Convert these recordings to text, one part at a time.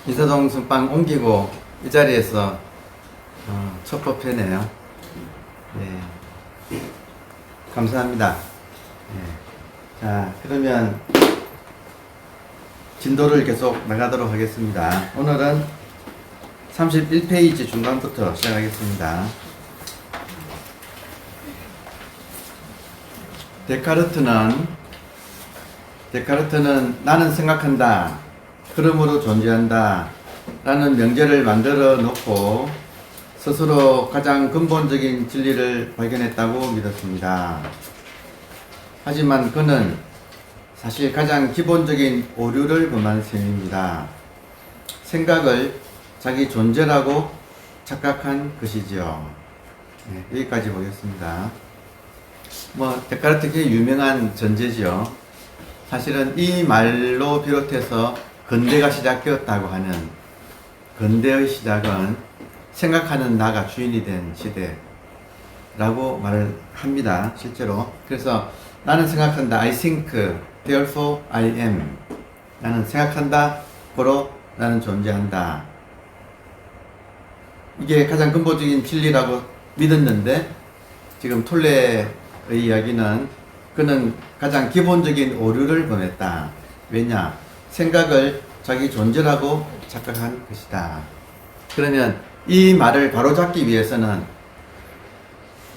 이서동 순방 옮기고 이 자리에서 첫 법회네요. 네. 감사합니다. 네. 자, 그러면 진도를 계속 나가도록 하겠습니다. 오늘은 31페이지 중간부터 시작하겠습니다. 데카르트는 나는 생각한다, 그러므로 존재한다 라는 명제를 만들어 놓고 스스로 가장 근본적인 진리를 발견했다고 믿었습니다. 하지만 그는 사실 가장 기본적인 오류를 범한 셈입니다. 생각을 자기 존재라고 착각한 것이지요. 네, 여기까지 보겠습니다. 데카르트의 유명한 전제지요. 사실은 이 말로 비롯해서 근대가 시작되었다고 하는, 근대의 시작은 생각하는 나가 주인이 된 시대라고 말을 합니다. 실제로. 그래서 나는 생각한다, I think, therefore I am. 나는 생각한다, 고로 나는 존재한다. 이게 가장 근본적인 진리라고 믿었는데, 지금 톨레의 이야기는 그는 가장 기본적인 오류를 범했다. 왜냐? 생각을 자기 존재라고 착각한 것이다. 그러면 이 말을 바로잡기 위해서는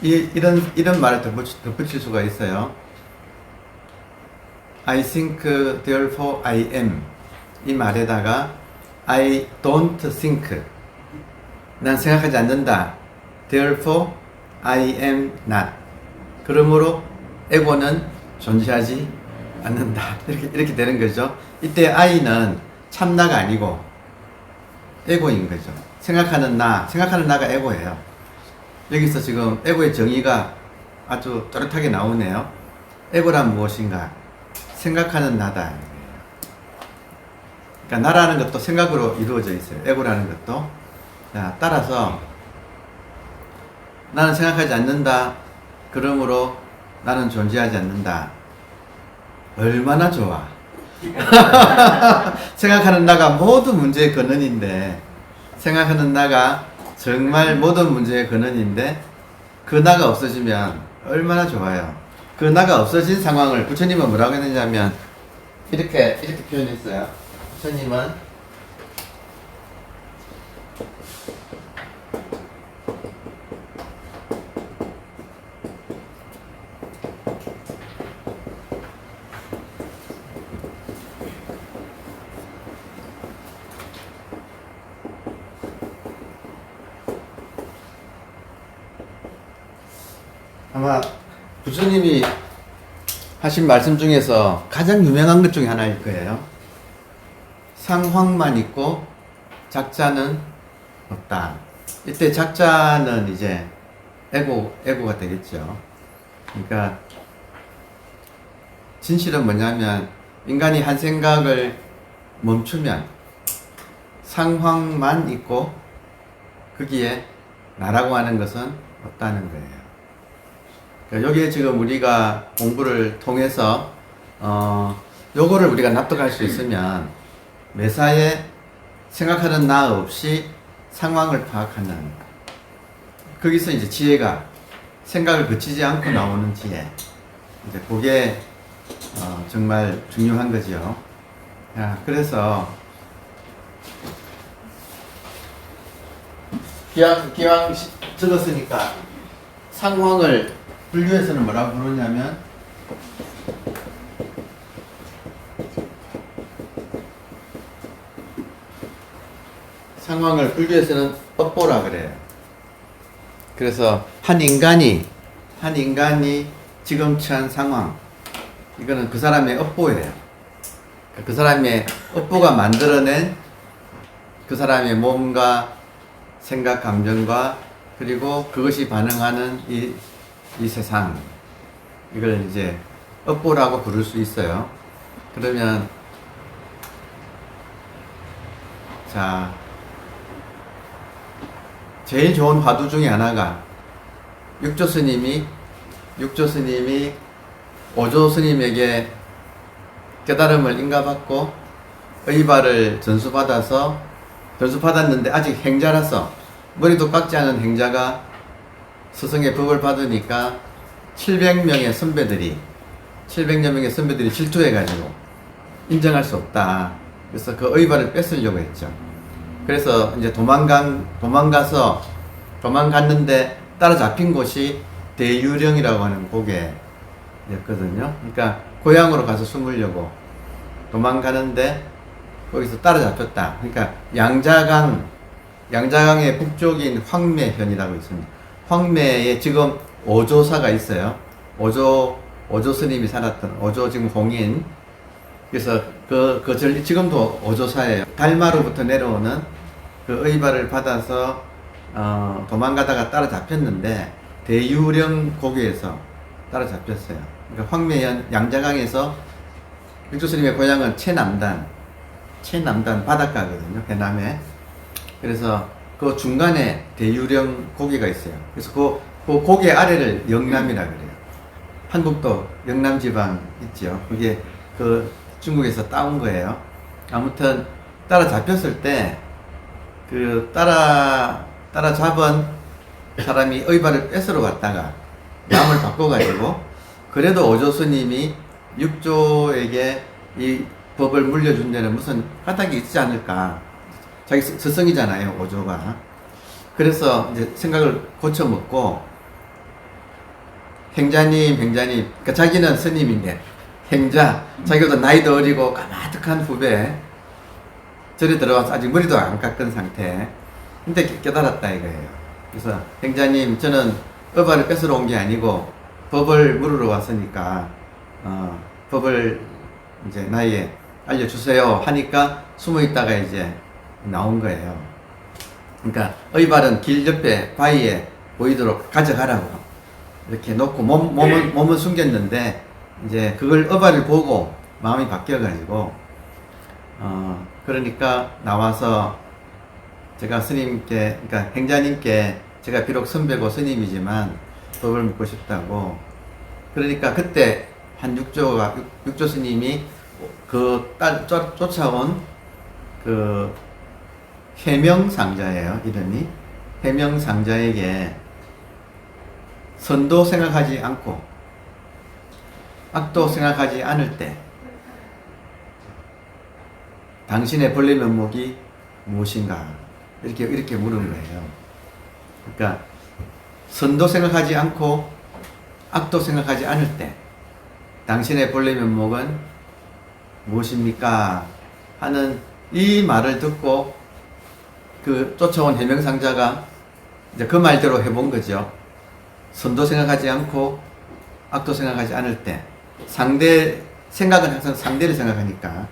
이런 말을 덧붙일 수가 있어요. I think, therefore I am. 이 말에다가 I don't think. 난 생각하지 않는다. Therefore I am not. 그러므로 에고는 존재하지 않는다. 이렇게 되는 거죠. 이때 I는 참나가 아니고 에고인 거죠. 생각하는 나가 에고예요. 여기서 지금 에고의 정의가 아주 또렷하게 나오네요. 에고란 무엇인가? 생각하는 나다. 그러니까 나라는 것도 생각으로 이루어져 있어요. 에고라는 것도. 자, 따라서 나는 생각하지 않는다. 그러므로 나는 존재하지 않는다. 얼마나 좋아. 생각하는 나가 모든 문제의 근원인데, 생각하는 나가 정말 모든 문제의 근원인데, 그 나가 없어지면 얼마나 좋아요. 그 나가 없어진 상황을 부처님은 뭐라고 했느냐면 이렇게 표현했어요. 부처님은 아마 부처님이 하신 말씀 중에서 가장 유명한 것 중에 하나일 거예요. 상황만 있고 작자는 없다. 이때 작자는 이제 에고가 되겠죠. 그러니까 진실은 뭐냐면 인간이 한 생각을 멈추면 상황만 있고 거기에 나라고 하는 것은 없다는 거예요. 여기에 지금 우리가 공부를 통해서 요거를 우리가 납득할 수 있으면 매사에 생각하는 나 없이 상황을 파악하는, 거기서 이제 지혜가 생각을 거치지 않고 나오는 지혜, 이제 그게 정말 중요한 거죠. 그래서 기왕 적었으니까 상황을 불교에서는 뭐라고 부르냐면 상황을 불교에서는 업보라 그래요. 그래서 한 인간이 지금 처한 상황, 이거는 그 사람의 업보예요. 그 사람의 업보가 만들어낸 그 사람의 몸과 생각, 감정과 그리고 그것이 반응하는 이 세상, 이걸 이제 업보라고 부를 수 있어요. 그러면 자, 제일 좋은 화두 중에 하나가 육조 스님이 오조 스님에게 깨달음을 인가받고 의발을 전수받아서 전수 받았는데 아직 행자라서 머리도 깎지 않은 행자가 스승의 법을 받으니까 700명의 선배들이 700여 명의 선배들이 질투해가지고 인정할 수 없다. 그래서 그 의발을 뺏으려고 했죠. 그래서 이제 도망갔는데 따라잡힌 곳이 대유령이라고 하는 고개였거든요. 그러니까 고향으로 가서 숨으려고 도망가는데 거기서 따라잡혔다. 그러니까 양자강의 북쪽인 황매현이라고 있습니다. 황매에 지금 오조사가 있어요. 오조 스님이 살았던 오조 지금 공인. 그래서 지금도 오조사예요. 달마로부터 내려오는 그 의발을 받아서 도망가다가 따라잡혔는데 대유령 고개에서 따라잡혔어요. 그러니까 황매현 양자강에서 육조 스님의 고향은 최남단 바닷가거든요. 해남에. 그래서 그 중간에 대유령 고개가 있어요. 그래서 그 고개 아래를 영남이라 그래요. 한국도 영남 지방 있죠. 그게 그 중국에서 따온 거예요. 아무튼 따라잡혔을 때 그 따라잡은 사람이 의발을 뺏으러 갔다가 남을 바꿔가지고 그래도 오조 스님이 육조에게 이 법을 물려준 데는 무슨 까닭이 있지 않을까. 자기 스승이잖아요, 오조가. 그래서 이제 생각을 고쳐먹고 행자님, 그러니까 자기는 스님인데 자기보다 나이도 어리고 까마득한 후배 절에 들어와서 아직 머리도 안 깎은 상태. 근데 깨달았다 이거예요. 그래서 행자님, 저는 의발을 뺏으러 온 게 아니고 법을 물으러 왔으니까 법을 이제 나에게 알려주세요 하니까 숨어 있다가 이제 나온 거예요. 그러니까 의발은 길 옆에 바위에 보이도록 가져가라고 이렇게 놓고 몸은 숨겼는데 이제 그걸 의발을 보고 마음이 바뀌어가지고 그러니까 나와서 제가 스님께, 그러니까 행자님께 제가 비록 선배고 스님이지만 법을 묻고 싶다고. 그러니까 그때 한 육조 스님이 쫓아온 해명상자예요, 이름이. 해명상자에게 선도 생각하지 않고 악도 생각하지 않을 때 당신의 본래 면목이 무엇인가? 이렇게 물은 거예요. 그러니까 선도 생각하지 않고 악도 생각하지 않을 때 당신의 본래 면목은 무엇입니까? 하는 이 말을 듣고 그 쫓아온 해명상자가 이제 그 말대로 해본 거죠. 선도 생각하지 않고 악도 생각하지 않을 때 생각은 항상 상대를 생각하니까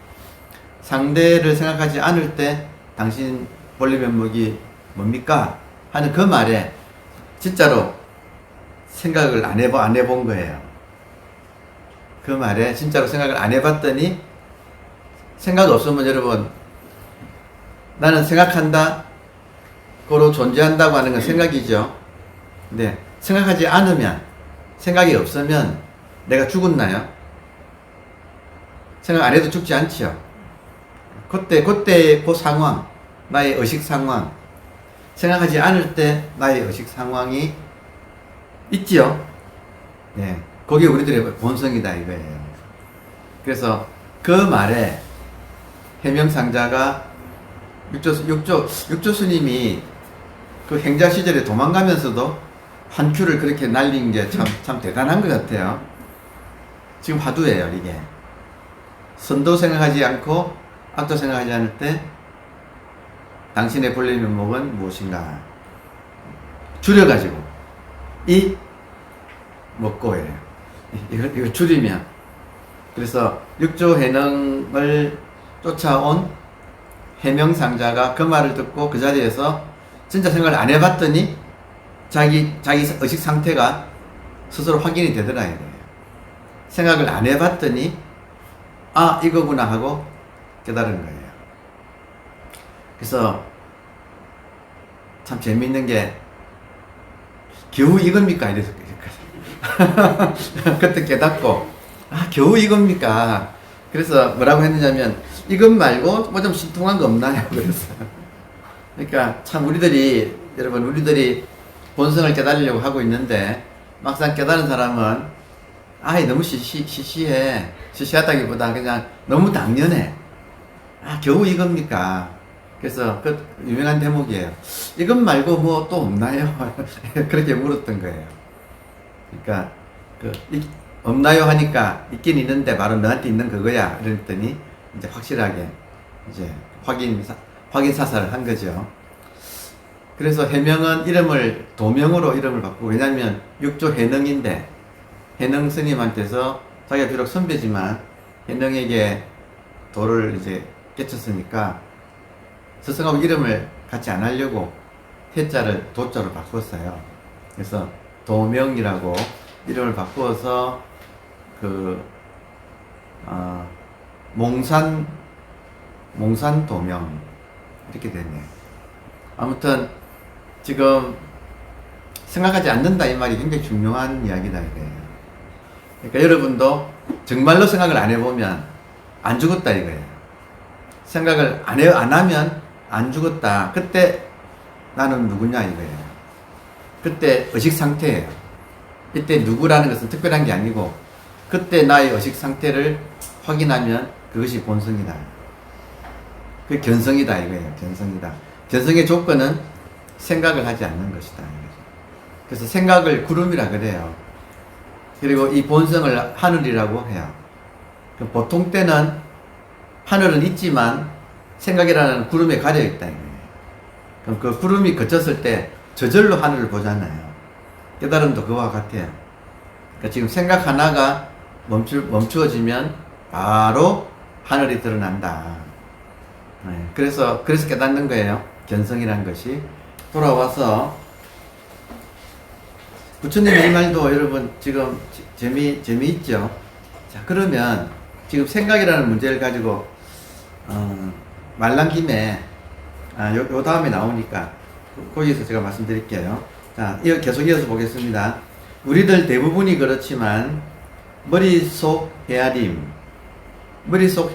상대를 생각하지 않을 때 당신 본래 면목이 뭡니까? 하는 그 말에 진짜로 생각을 안 해본 거예요. 그 말에 진짜로 생각을 안 해봤더니 생각 없으면 여러분 나는 생각한다 고로 존재한다고 하는 건 생각이죠. 근데 생각하지 않으면 생각이 없으면 내가 죽었나요? 생각 안 해도 죽지 않지요. 그때 그 상황, 나의 의식 상황, 생각하지 않을 때 나의 의식 상황이 있지요. 네, 그게 우리들의 본성이다 이거예요. 그래서 그 말에 해명상자가 육조 스님이 그 행자 시절에 도망가면서도 한 큐를 그렇게 날린 게 참 대단한 것 같아요. 지금 화두예요, 이게. 선도 생각하지 않고 악도 생각하지 않을 때 당신의 본래 면목은 무엇인가? 줄여가지고 이 먹고예요. 이걸 줄이면. 그래서 육조 해능을 쫓아온 해명상자가 그 말을 듣고 그 자리에서 진짜 생각을 안 해봤더니 자기 의식 상태가 스스로 확인이 되더라 이거예요. 생각을 안 해봤더니 아 이거구나 하고 깨달은 거예요. 그래서 참 재밌는 게 겨우 이겁니까 이래서 그때 깨닫고 아 겨우 이겁니까. 그래서 뭐라고 했느냐면 이것 말고 뭐 좀 신통한 거 없나요? 그랬어요. 그러니까 참 우리들이 본성을 깨달으려고 하고 있는데 막상 깨달은 사람은 아이 너무 시시해. 시시하다기보다 그냥 너무 당연해. 아 겨우 이겁니까? 그래서 그 유명한 대목이에요. 이것 말고 뭐 또 없나요? 그렇게 물었던 거예요. 그러니까 없나요 하니까 있긴 있는데 바로 너한테 있는 그거야. 이랬더니 이제 확실하게 이제 확인 사살을 한 거죠. 그래서 해명은 도명으로 이름을 바꾸고, 왜냐면 육조 해능인데 해능 스님한테서 자기가 비록 선배지만 해능에게 도를 이제 깨쳤으니까 스승하고 이름을 같이 안 하려고 해자를 도자로 바꿨어요. 그래서 도명이라고 이름을 바꾸어서 몽산 도명 이렇게 됐네요. 아무튼 지금 생각하지 않는다 이 말이 굉장히 중요한 이야기다 이거예요. 그러니까 여러분도 정말로 생각을 안 해보면 안 죽었다 이거예요. 생각을 안 하면 안 죽었다. 그때 나는 누구냐 이거예요. 그때 의식 상태예요. 이때 누구라는 것은 특별한 게 아니고 그때 나의 의식 상태를 확인하면 그것이 본성이다. 그 견성이다 이거예요. 견성이다. 견성의 조건은 생각을 하지 않는 것이다. 그래서 생각을 구름이라 그래요. 그리고 이 본성을 하늘이라고 해요. 보통 때는 하늘은 있지만 생각이라는 구름에 가려 있다 이거예요. 그럼 그 구름이 걷혔을 때 저절로 하늘을 보잖아요. 깨달음도 그와 같아요. 그러니까 지금 생각 하나가 멈추어지면 바로 하늘이 드러난다. 그래서 깨닫는 거예요. 견성이란 것이. 돌아와서 부처님의 이 말도 여러분 지금 재미있죠? 자, 그러면 지금 생각이라는 문제를 가지고 말란 김에 요 다음에 나오니까 거기서 제가 말씀드릴게요. 자, 계속 이어서 보겠습니다. 우리들 대부분이 그렇지만 머릿속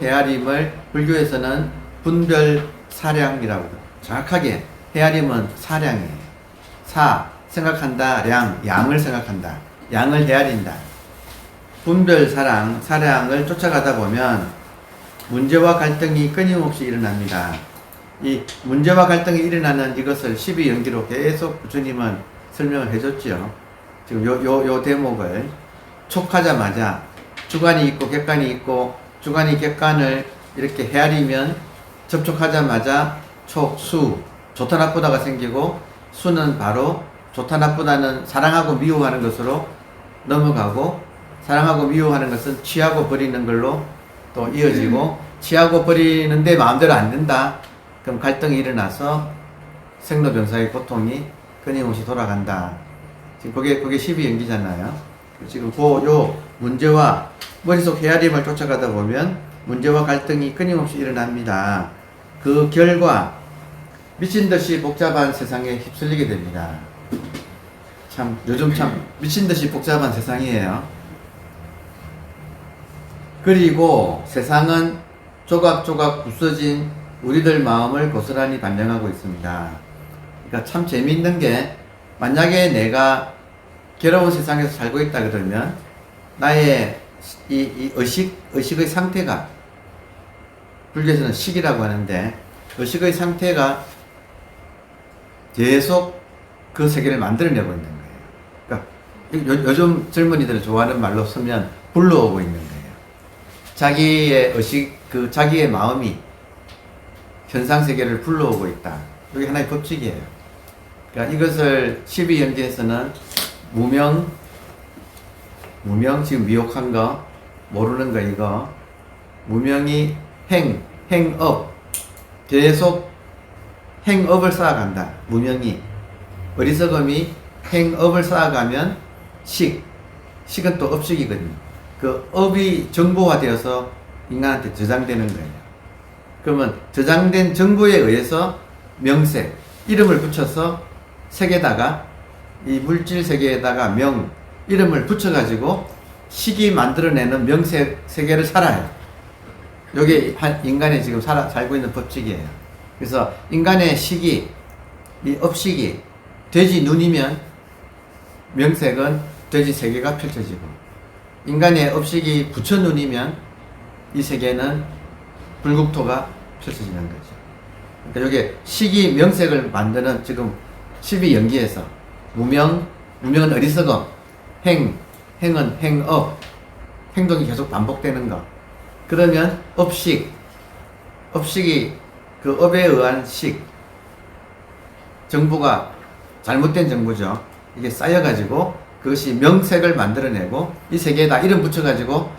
헤아림을 불교에서는 분별사량이라고 정확하게 헤아림은 사량이에요. 생각한다, 양을 생각한다. 양을 헤아린다. 사량을 쫓아가다 보면 문제와 갈등이 끊임없이 일어납니다. 이 문제와 갈등이 일어나는 이것을 12연기로 계속 부처님은 설명을 해줬죠. 지금 요 대목을 촉하자마자 주관이 있고 객관이 있고 주관이 객관을 이렇게 헤아리면 접촉하자마자 좋다 나쁘다가 생기고 수는 바로 좋다 나쁘다는 사랑하고 미워하는 것으로 넘어가고 사랑하고 미워하는 것은 취하고 버리는 걸로 또 이어지고 취하고 버리는데 마음대로 안 된다. 그럼 갈등이 일어나서 생로병사의 고통이 끊임없이 돌아간다. 지금 그게 12연기잖아요. 지금 요 문제와 머릿속 헤아림을 쫓아가다 보면 문제와 갈등이 끊임없이 일어납니다. 그 결과 미친 듯이 복잡한 세상에 휩쓸리게 됩니다. 요즘 미친 듯이 복잡한 세상이에요. 그리고 세상은 조각조각 부서진 우리들 마음을 고스란히 반영하고 있습니다. 그러니까 참 재미있는 게 만약에 내가 괴로운 세상에서 살고 있다 그러면 나의 이 의식의 상태가 불교에서는 식이라고 하는데 의식의 상태가 계속 그 세계를 만들어내고 있는 거예요. 그러니까 요즘 젊은이들을 좋아하는 말로 쓰면 불러오고 있는 거예요. 자기의 의식, 자기의 마음이 현상 세계를 불러오고 있다. 이게 하나의 법칙이에요. 그러니까 이것을 12연계에서는 무명 지금 미혹한 거, 모르는 거 이거, 무명이 행업, 계속 행업을 쌓아간다. 무명이 어리석음이 행업을 쌓아가면 식은 또 업식이거든요. 그 업이 정보화되어서 인간한테 저장되는 거예요. 그러면 저장된 정보에 의해서 명색, 이름을 붙여서 색에다가 이 물질 세계에다가 이름을 붙여가지고 식이 만들어내는 명색 세계를 살아요. 이게 인간이 지금 살고 있는 법칙이에요. 그래서 인간의 식이, 이 업식이 돼지 눈이면 명색은 돼지 세계가 펼쳐지고, 인간의 업식이 부처 눈이면 이 세계는 불국토가 펼쳐지는 거죠. 그러니까 이게 식이 명색을 만드는, 지금 12연기에서 무명은 어리석음, 행은 행업, 행동이 계속 반복되는 거. 그러면 업식이 그 업에 의한 식, 정보가 잘못된 정보죠. 이게 쌓여가지고 그것이 명색을 만들어내고 이 세계에다 이름 붙여가지고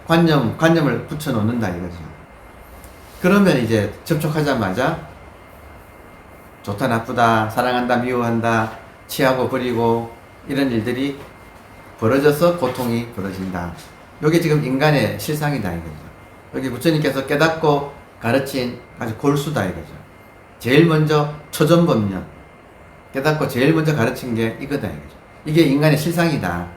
관념을 붙여놓는다 이거죠. 그러면 이제 접촉하자마자 좋다 나쁘다, 사랑한다 미워한다, 취하고 버리고 이런 일들이 벌어져서 고통이 벌어진다. 이게 지금 인간의 실상이다 이거죠. 여기 부처님께서 깨닫고 가르친 아주 골수다 이거죠. 제일 먼저 초전법령, 깨닫고 제일 먼저 가르친 게 이거다 이거죠. 이게 인간의 실상이다.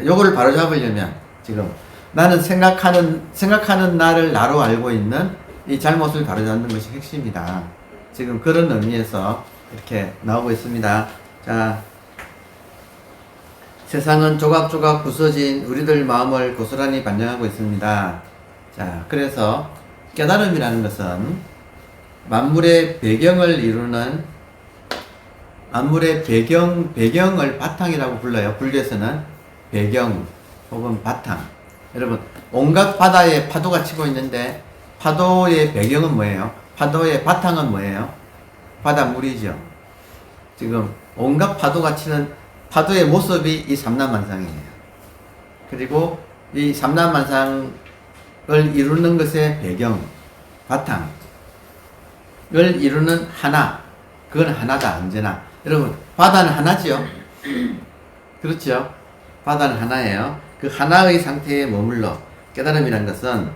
요거를 바로잡으려면 지금 나는 생각하는 나를 나로 알고 있는 이 잘못을 바로잡는 것이 핵심이다. 지금 그런 의미에서 이렇게 나오고 있습니다. 자, 세상은 조각조각 부서진 우리들 마음을 고스란히 반영하고 있습니다. 자, 그래서 깨달음이라는 것은 만물의 배경을 이루는, 만물의 배경을 바탕이라고 불러요. 불교에서는 배경 혹은 바탕. 여러분, 온갖 바다에 파도가 치고 있는데 파도의 배경은 뭐예요? 파도의 바탕은 뭐예요? 바닷물이죠. 지금 온갖 파도가 치는 파도의 모습이 이 삼라만상이에요. 그리고 이 삼라만상을 이루는 것의 배경, 바탕을 이루는 하나, 그건 하나다 언제나. 여러분, 바다는 하나지요? 그렇죠? 바다는 하나예요. 그 하나의 상태에 머물러, 깨달음이란 것은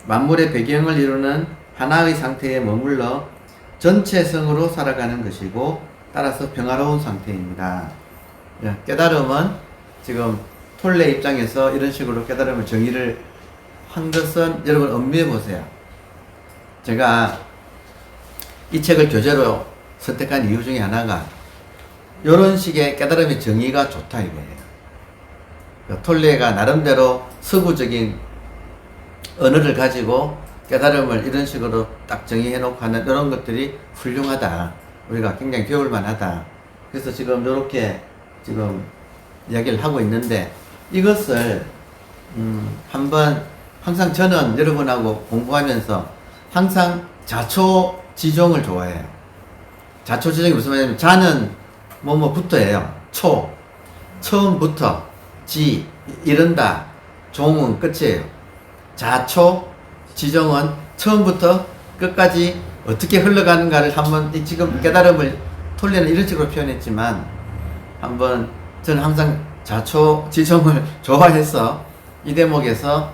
만물의 배경을 이루는 하나의 상태에 머물러 전체성으로 살아가는 것이고, 따라서 평화로운 상태입니다. 깨달음은 지금 톨레 입장에서 이런 식으로 깨달음을 정의를 한 것은, 여러분 엄미해 보세요. 제가 이 책을 교재로 선택한 이유 중에 하나가 이런 식의 깨달음의 정의가 좋다 이거예요. 톨레가 나름대로 서구적인 언어를 가지고 깨달음을 이런 식으로 딱 정의해 놓고 하는 이런 것들이 훌륭하다. 우리가 굉장히 배울 만하다. 그래서 지금 이렇게 지금 이야기를 하고 있는데, 이것을 한번, 항상 저는 여러분하고 공부하면서 항상 자초지종을 좋아해요. 자초지종이 무슨 말이냐면, 자는 뭐부터예요. 처음부터, 이른다, 종은 끝이에요. 자초지종은 처음부터 끝까지 어떻게 흘러가는가를 한번, 지금 깨달음을 톨레는 이런 식으로 표현했지만, 한번 저는 항상 자초지종을 좋아해서 이 대목에서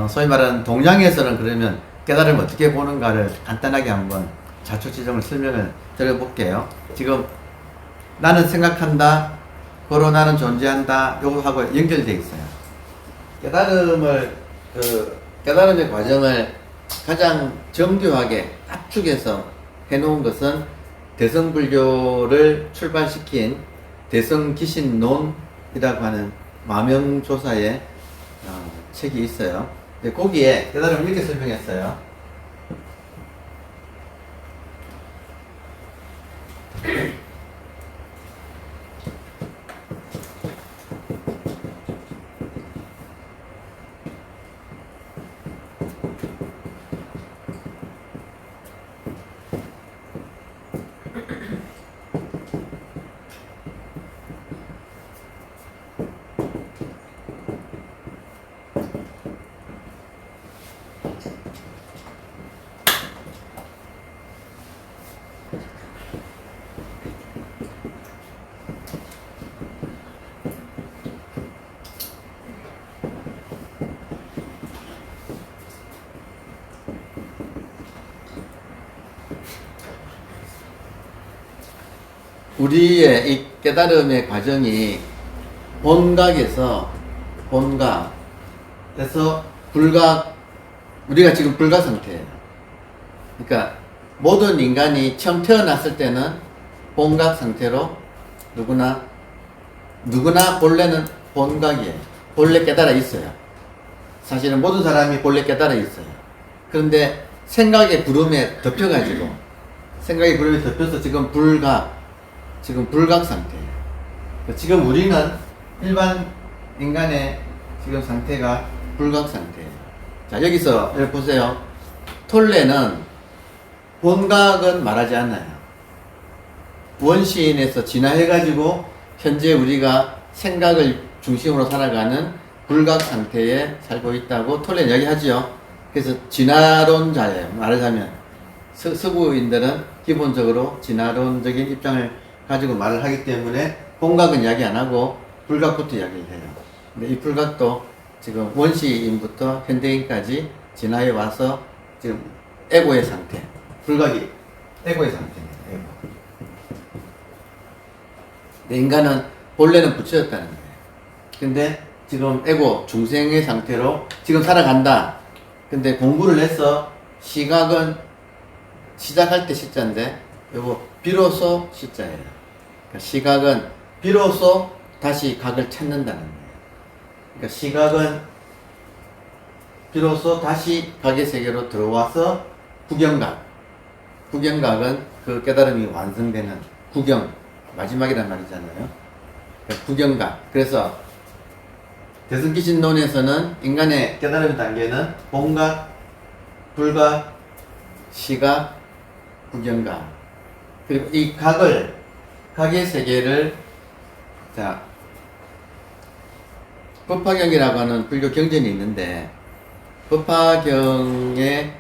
소위 말하는 동양에서는 그러면 깨달음을 어떻게 보는가를 간단하게 한번 자초지종을 설명을 드려볼게요. 지금 나는 생각한다, 고로 나는 존재한다, 요거하고 연결되어 있어요. 깨달음의 과정을 가장 정교하게 압축해서 해놓은 것은 대성불교를 출발시킨 대성기신론이라고 하는 마명조사의 책이 있어요. 거기에 깨달음을 이렇게 설명했어요. 우리의 이 깨달음의 과정이 본각에서 불각, 우리가 지금 불각 상태예요. 그러니까 모든 인간이 처음 태어났을 때는 본각 상태로 누구나 본래는 본각이에요. 본래 깨달아 있어요. 사실은 모든 사람이 본래 깨달아 있어요. 그런데 생각의 구름에 덮여가지고 생각의 구름에 덮여서 지금 불각 상태예요. 지금 우리는 일반 인간의 지금 상태가 불각 상태예요. 자, 여기서 여기 보세요. 톨레는 본각은 말하지 않아요. 원시인에서 진화해가지고 현재 우리가 생각을 중심으로 살아가는 불각 상태에 살고 있다고 톨레는 이야기하지요. 그래서 진화론자예요. 말하자면 서구인들은 기본적으로 진화론적인 입장을 가지고 말을 하기 때문에 본각은 이야기 안 하고 불각부터 이야기를 해요. 근데 이 불각도 지금 원시인부터 현대인까지 진화해 와서 지금 에고의 상태, 불각이 에고의 상태입니다. 에고. 인간은 본래는 부처였다는 거예요. 근데 지금 에고 중생의 상태로 지금 살아간다. 근데 공부를 해서 시각은 시작할 때 시자인데 요거 비로소 시자예요. 그러니까 시각은 비로소 다시 각을 찾는다는 거예요. 그러니까 시각은 비로소 다시 각의 세계로 들어와서 구경각은 그 깨달음이 완성되는 구경, 마지막이란 말이잖아요. 그러니까 구경각. 그래서 대승기신론에서는 인간의 깨달음 단계는 본각, 불각, 시각, 구경각. 그리고 이 각의 세계를, 자, 법화경이라고 하는 불교 경전이 있는데, 법화경에서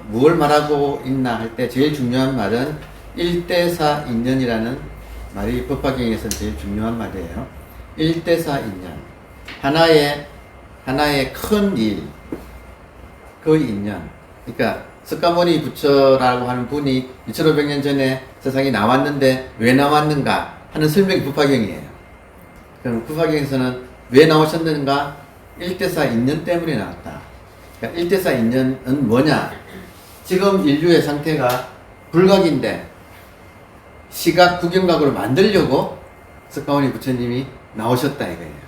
무엇을 말하고 있나 할 때 제일 중요한 말은 일대사 인연이라는 말이 법화경에서는 제일 중요한 말이에요. 일대사 인연. 하나의 큰 일, 그 인연. 그러니까 석가모니 부처라고 하는 분이 2500년 전에 세상에 나왔는데 왜 나왔는가 하는 설명이 법화경이에요. 그럼 법화경에서는 왜 나오셨는가? 일대사 인연 때문에 나왔다. 그러니까 일대사 인연은 뭐냐? 지금 인류의 상태가 불각인데 시각 구경각으로 만들려고 석가모니 부처님이 나오셨다 이거예요.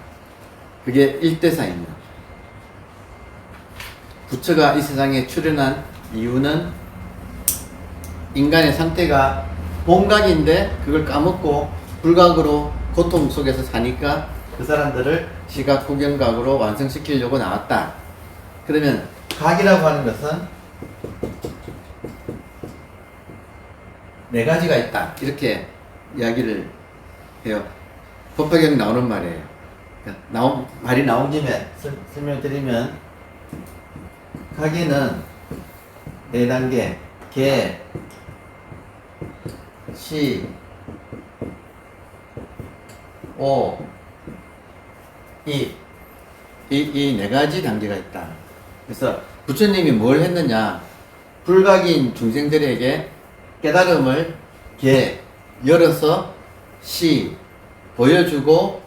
그게 일대사 인연. 부처가 이 세상에 출현한 이유는 인간의 상태가 본각인데 그걸 까먹고 불각으로 고통 속에서 사니까 그 사람들을 시각 구경각으로 완성시키려고 나왔다. 그러면 각이라고 하는 것은 네 가지가 있다. 이렇게 이야기를 해요. 법화경에 나오는 말이에요. 그러니까 말이 나온 김에 설명드리면 각에는 네 단계 개, 시, 오, 이 네 가지 단계가 있다. 그래서 부처님이 뭘 했느냐? 불각인 중생들에게 깨달음을 개, 열어서 시, 보여주고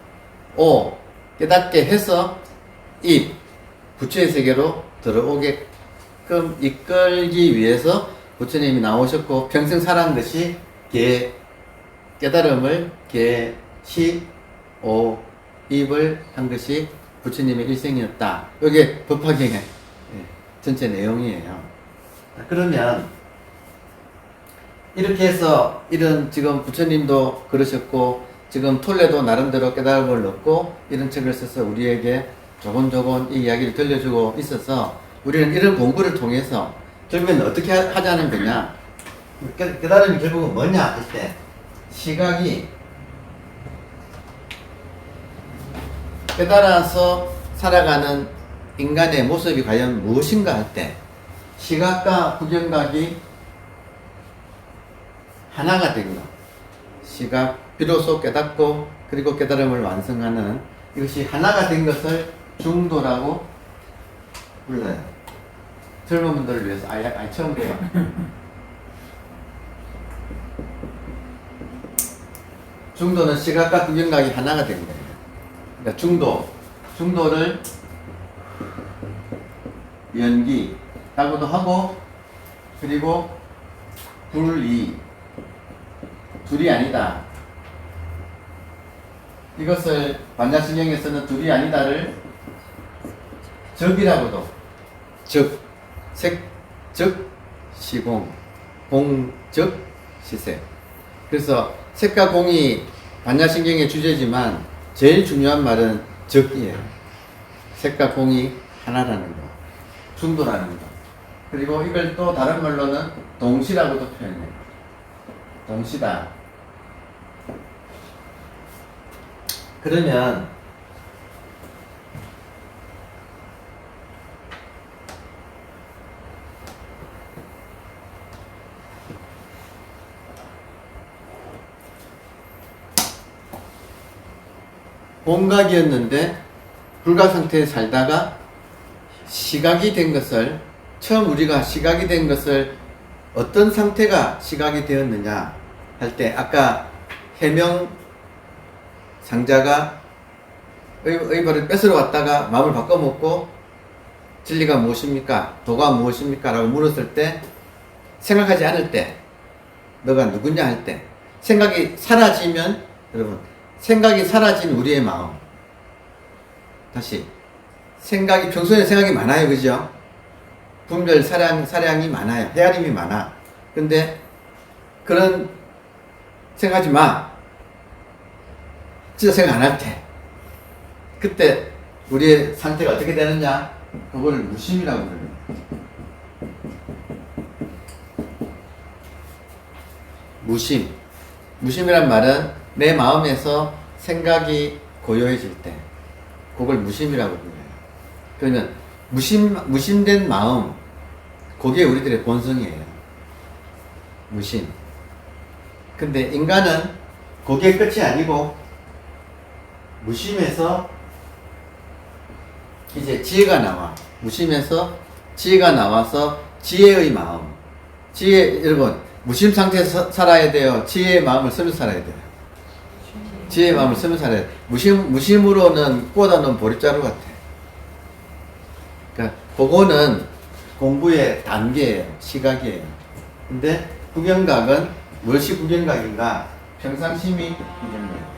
오, 깨닫게 해서 입, 부처의 세계로 들어오게끔 이끌기 위해서 부처님이 나오셨고 평생 살아온 것이 깨달음을 시, 오, 입을 한 것이 부처님의 일생이었다. 이게 법화경의 전체 내용이에요. 그러면 이렇게 해서 이런 지금 부처님도 그러셨고 지금 톨레도 나름대로 깨달음을 얻고 이런 책을 써서 우리에게 조곤조곤 이 이야기를 들려주고 있어서 우리는 이런 공부를 통해서 결국엔 어떻게 하자는 거냐? 깨달음이 결국은 뭐냐 할 때 시각이 깨달아서 살아가는 인간의 모습이 과연 무엇인가 할 때 시각과 구경각이 하나가 된 것. 시각, 비로소 깨닫고 그리고 깨달음을 완성하는 이것이 하나가 된 것을 중도라고 불러요. 젊은 분들을 위해서 아예 처음 배워. 중도는 시각과 구경각이 하나가 된 거예요. 그러니까 중도를 연기라고도 하고 그리고 불이 둘이 아니다. 이것을 반야신경에서는 둘이 아니다를 적이라고도, 적, 색, 적, 시공, 공, 적, 시색. 그래서 색과 공이 반야신경의 주제지만 제일 중요한 말은 적이에요. 색과 공이 하나라는 거, 중도라는 거. 그리고 이걸 또 다른 말로는 동시라고도 표현해요. 동시다. 그러면 본각이었는데 불각 상태에 살다가 시각이 된 것을, 처음 우리가 시각이 된 것을 어떤 상태가 시각이 되었느냐 할 때, 아까 해명 상자가 의발을 뺏으러 왔다가 마음을 바꿔먹고 진리가 무엇입니까? 도가 무엇입니까? 라고 물었을 때, 생각하지 않을 때, 너가 누구냐 할 때, 생각이 사라지면, 여러분, 생각이 사라진 우리의 마음. 다시. 생각이, 평소에 생각이 많아요. 그죠? 분별 사량이 많아요. 헤아림이 많아. 근데, 그런, 생각하지 마. 진짜 생각 안 할 때. 그때, 우리의 상태가 어떻게 되느냐? 그거를 무심이라고 부릅니다. 무심. 무심이란 말은 내 마음에서 생각이 고요해질 때, 그걸 무심이라고 불러요. 그러면 무심된 마음, 그게 우리들의 본성이에요. 무심. 근데 인간은 그게 끝이 아니고, 무심에서 이제 지혜가 나와. 무심에서 지혜가 나와서 지혜의 마음. 여러분, 무심 상태에서 살아야 돼요? 지혜의 마음을 쓰면서 살아야 돼요? 지혜의 마음을 쓰면서 살아야 돼요. 무심으로는 꼬다는 보릿자루 같아. 그러니까, 그거는 공부의 단계예요. 시각이에요. 근데, 구경각은 무엇이 구경각인가? 평상심이 구경각이에요.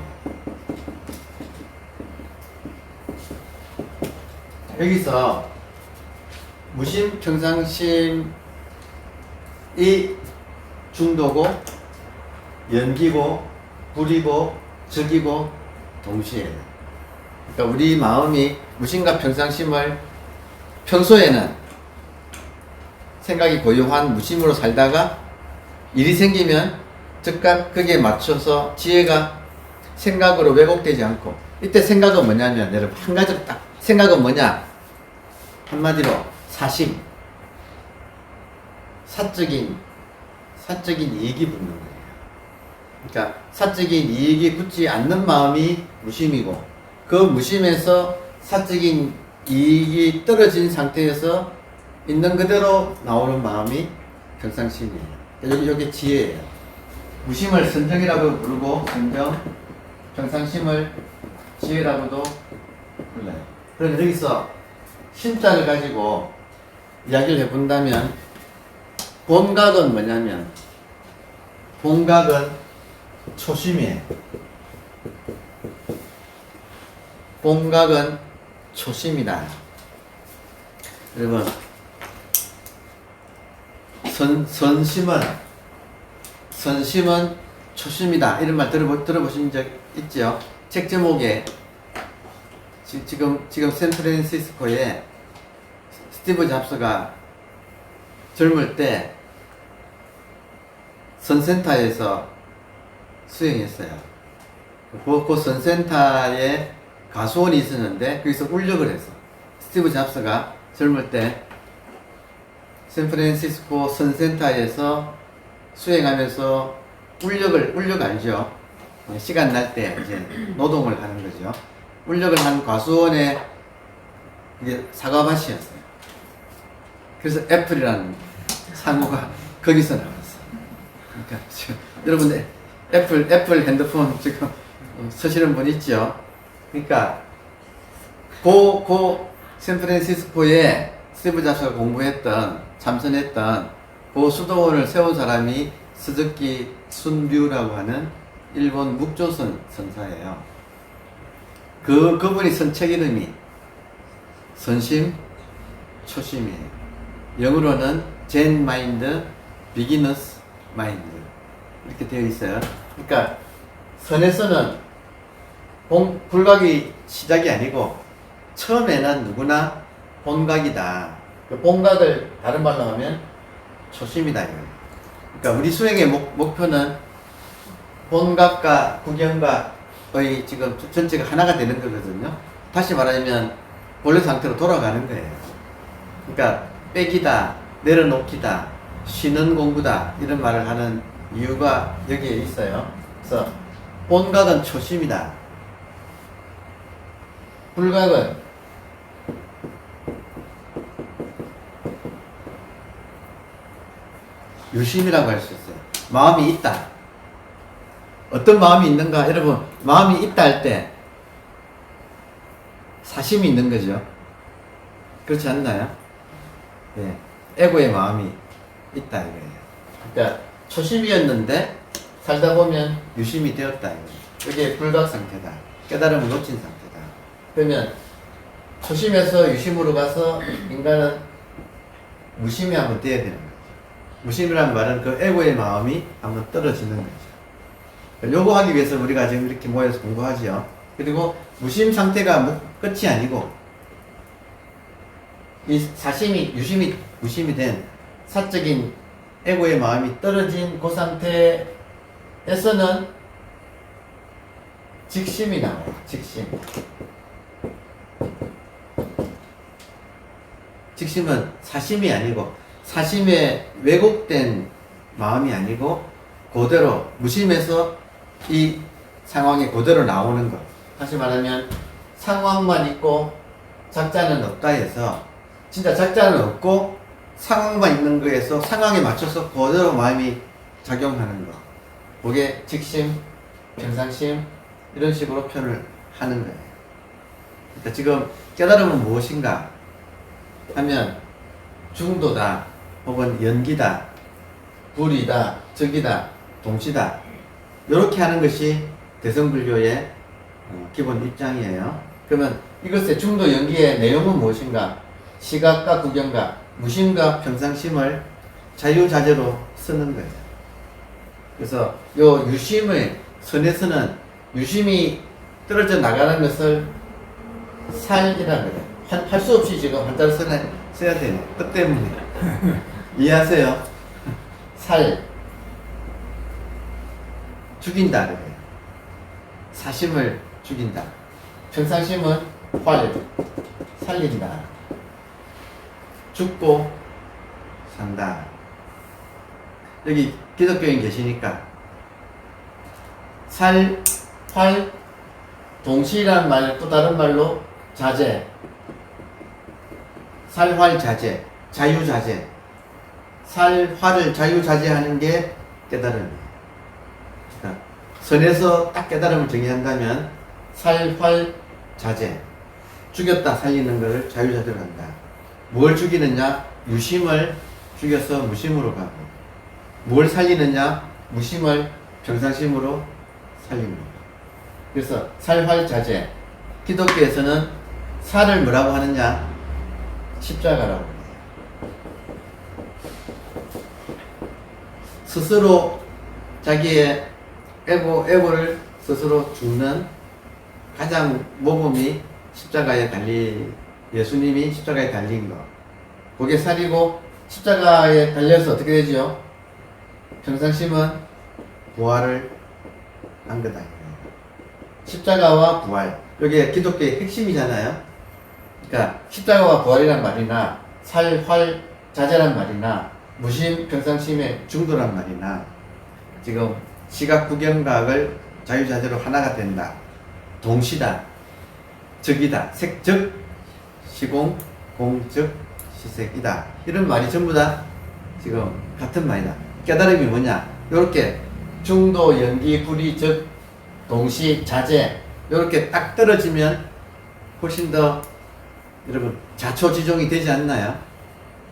여기서 무심, 평상심이 중도고, 연기고, 불이고, 적이고, 동시에요. 그러니까 우리 마음이 무심과 평상심을 평소에는 생각이 고요한 무심으로 살다가 일이 생기면 즉각 거기에 맞춰서 지혜가 생각으로 왜곡되지 않고, 이때 생각은 뭐냐면, 여러분, 한 가지로 딱, 생각은 뭐냐? 한마디로 사심, 사적인 이익이 붙는 거예요. 그러니까 사적인 이익이 붙지 않는 마음이 무심이고, 그 무심에서 사적인 이익이 떨어진 상태에서 있는 그대로 나오는 마음이 평상심이에요. 여기 지혜예요. 무심을 선정이라고 부르고, 선정, 평상심을 지혜라고도 불러요. 그럼 여기서 신자를 가지고 이야기를 해본다면, 본각은 뭐냐면, 본각은 초심이에요. 본각은 초심이다. 여러분, 선심은 초심이다. 이런 말 들어보신 적 있죠? 책 제목에 지금 샌프란시스코에 스티브 잡스가 젊을 때 선센터에서 수행했어요. 그 선센터에 가수원이 있었는데 거기서 울력을 했어. 스티브 잡스가 젊을 때 샌프란시스코 선센터에서 수행하면서 울력 알죠? 시간 날 때 이제 노동을 하는 거죠. 울력을 한 과수원에 이게 사과밭이었어요. 그래서 애플이라는 상호가 거기서 나왔어. 그러니까 지금 여러분들 애플 핸드폰 지금 쓰시는 분 있죠? 그러니까 샌프란시스코에 스티브 잡스가 공부했던, 참선했던 그 수도원을 세운 사람이 스즈키 순류라고 하는 일본 묵조선 선사예요. 그분이 쓴 책 이름이 선심 초심이에요. 영어로는 젠 마인드, 비기너스 마인드 이렇게 되어 있어요. 그러니까 선에서는 불각이 시작이 아니고 처음에는 누구나 본각이다. 그 본각을 다른 말로 하면 초심이다. 그러니까 우리 수행의 목표는 본각과 구경각의 지금 전체가 하나가 되는 거거든요. 다시 말하면 본래 상태로 돌아가는 거예요. 그러니까 빼기다, 내려놓기다, 쉬는 공부다 이런 말을 하는 이유가 여기에 있어요. 그래서 본각은 초심이다. 불각은 유심이라고 할 수 있어요. 마음이 있다. 어떤 마음이 있는가? 여러분, 마음이 있다 할 때 사심이 있는 거죠. 그렇지 않나요? 네. 에고의 마음이 있다 이거예요. 그러니까 초심이었는데 살다 보면 유심이 되었다 이거예요. 이게 불각 상태다. 깨달음을 놓친 상태다. 그러면 초심에서 유심으로 가서 인간은 무심이 한번 돼야 되는 거죠. 무심이라는 말은 그 에고의 마음이 한번 떨어지는 거죠. 요거 하기 위해서 우리가 지금 이렇게 모여서 공부하지요. 그리고 무심 상태가 끝이 아니고 이 사심이 무심이 된 사적인 에고의 마음이 떨어진 그 상태에서는 직심이 나와요. 직심. 직심은 사심이 아니고 사심에 왜곡된 마음이 아니고 그대로 무심해서 이 상황이 그대로 나오는 것. 다시 말하면 상황만 있고 작자는 없다 해서 진짜 작자는 없고 상황만 있는 거에서 상황에 맞춰서 그대로 마음이 작용하는 것. 그게 직심, 평상심 이런 식으로 표현을 하는 거예요. 그러니까 지금 깨달음은 무엇인가 하면 중도다 혹은 연기다, 불이다, 적이다, 동시다 이렇게 하는 것이 대성불교의 기본 입장이에요. 그러면 이것의 중도 연기의 내용은 무엇인가? 시각과 구경과 무심과 평상심을 자유자재로 쓰는 거예요. 그래서 요 유심의 선에서는 유심이 떨어져 나가는 것을 살이라는 거예요. 할 수 없이 지금 한자를 써야 되네. 뜻 때문에. 이해하세요? 살. 죽인다. 그래요. 사심을 죽인다. 평상심은 활. 살린다. 죽고 산다. 여기 기독교인 계시니까 살, 활, 동시라는 말, 또 다른 말로 자제. 살, 활, 자제. 자유자재. 살, 활을 자유자재하는 게 깨달음이에요. 그러니까 선에서 딱 깨달음을 정의한다면 살, 활, 자제. 죽였다 살리는 것을 자유자재로 한다. 뭘 죽이느냐? 유심을 죽여서 무심으로 가고, 뭘 살리느냐? 무심을 평상심으로 살립니다. 그래서 살활자재. 기독교에서는 살을 뭐라고 하느냐? 십자가라고 해요. 스스로 자기의 에고를 스스로 죽는 가장 모범이 십자가에 예수님이 십자가에 달린 거. 그게 살이고, 십자가에 달려서 어떻게 되죠? 평상심은 부활을 한 거다. 십자가와 부활. 이게 기독교의 핵심이잖아요. 그러니까 십자가와 부활이란 말이나 살, 활, 자제란 말이나 무심, 평상심의 중도란 말이나 지금 시각, 구경각을 자유자재로 하나가 된다. 동시다. 적이다. 색적, 시공, 공적, 시색이다. 이런 말이 전부 다 지금 같은 말이다. 깨달음이 뭐냐? 요렇게 중도, 연기, 불이, 적, 동시, 자제 요렇게 딱 떨어지면 훨씬 더 여러분 자초지종이 되지 않나요?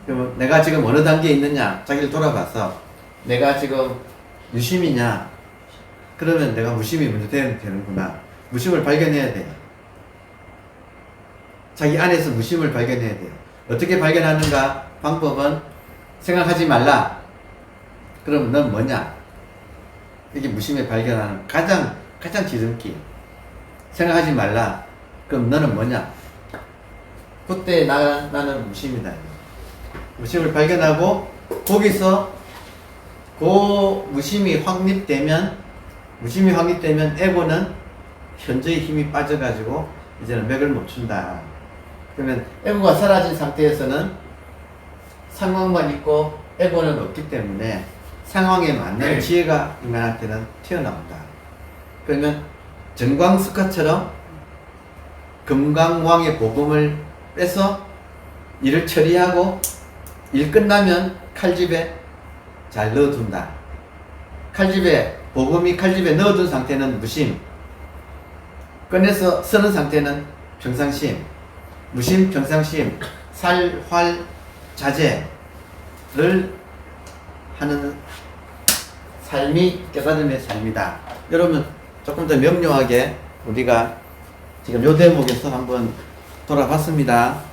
그러면 내가 지금 어느 단계에 있느냐? 자기를 돌아봐서 내가 지금 유심이냐? 그러면 내가 무심이 먼저 되는구나. 무심을 발견해야 돼. 자기 안에서 무심을 발견해야 돼요. 어떻게 발견하는가? 방법은 생각하지 말라. 그럼 넌 뭐냐? 이게 무심을 발견하는 가장 지름길. 생각하지 말라. 그럼 너는 뭐냐? 그때 나는 무심이다. 무심을 발견하고 거기서 그 무심이 확립되면 에고는 현저히 힘이 빠져가지고 이제는 맥을 못 춘다. 그러면 에고가 사라진 상태에서는 상황만 있고 에고는 없기 때문에 상황에 맞는 지혜가 인간한테는 튀어나온다. 그러면 정광석화처럼 금강왕의 복음을 빼서 일을 처리하고 일 끝나면 칼집에 잘 넣어둔다. 복음이 칼집에 넣어둔 상태는 무심, 꺼내서 쓰는 상태는 평상심, 무심, 평상심, 살활 자제를 하는 삶이 깨달음의 삶이다. 여러분 조금 더 명료하게 우리가 지금 요 대목에서 한번 돌아봤습니다.